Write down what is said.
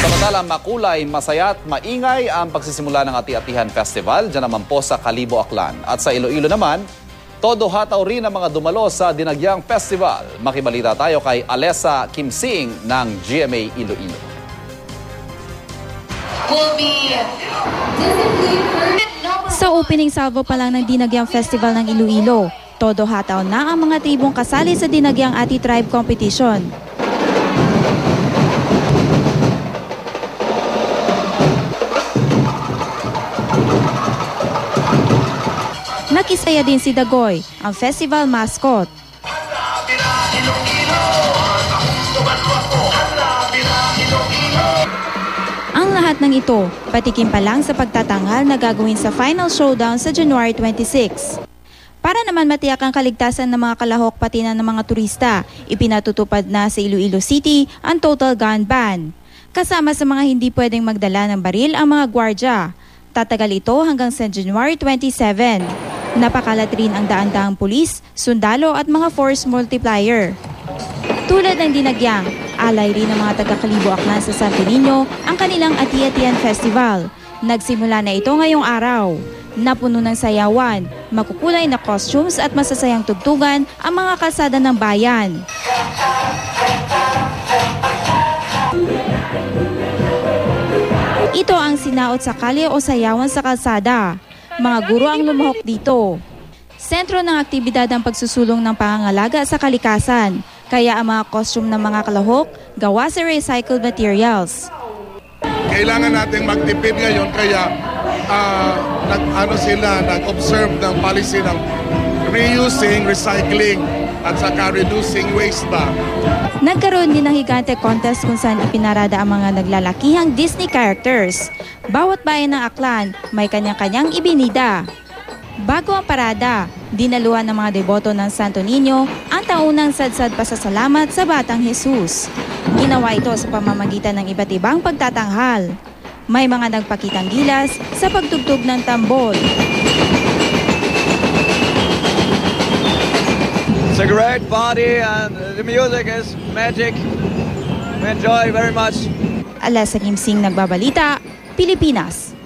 Samantala, makulay, masaya at maingay ang pagsisimula ng Ati-Atihan Festival dyan naman po sa Kalibo, Aklan. At sa Iloilo naman, todo hataw rin ang mga dumalo sa Dinagyang Festival. Makibalita tayo kay Alessa Kimsing ng GMA Iloilo. Sa opening salvo pa lang ng Dinagyang Festival ng Iloilo, todo hataw na ang mga tribong kasali sa Dinagyang Ati Tribe Competition. Nakisaya din si Dagoy, ang festival mascot. Ang lahat ng ito, patikim pa lang sa pagtatanghal na gagawin sa final showdown sa January 26. Para naman matiyak ang kaligtasan ng mga kalahok pati na ng mga turista, ipinatutupad na sa Iloilo City ang total gun ban. Kasama sa mga hindi pwedeng magdala ng baril ang mga gwardya. Tatagal ito hanggang sa January 27. Napakalat rin ang daan-daang pulis, sundalo at mga force multiplier. Tulad ng Dinagyang, alay rin ng mga taga-Kalibo Aklan sa Santo Niño ang kanilang Ati-Atihan Festival. Nagsimula na ito ngayong araw. Napuno ng sayawan, makukulay na costumes at masasayang tugtugan ang mga kalsada ng bayan. Ito ang sinaot sa kalye o sayawan sa kalsada. Mga guro ang lumahok dito. Sentro ng aktibidad ang pagsusulong ng pangangalaga sa kalikasan. Kaya ang mga costume ng mga kalahok gawa sa recycled materials. Kailangan nating magtipid ngayon kaya nag-observe ng policy ng reusing, recycling at saka reducing waste ba. Nagkaroon din ng higante contest kung saan ipinarada ang mga naglalakihang Disney characters. Bawat bayan ng Aklan may kanyang-kanyang ibinida. Bago ang parada, dinaluhan ng mga deboto ng Santo Niño ang taunang sadsad pasasalamat sa Batang Jesus. Ginawa ito sa pamamagitan ng iba't ibang pagtatanghal. May mga nagpakitang gilas sa pagtugtog ng tambol. It's a great party and the music is magic. We enjoy very much. Alessa Kimsing, Nagbabalita, Pilipinas.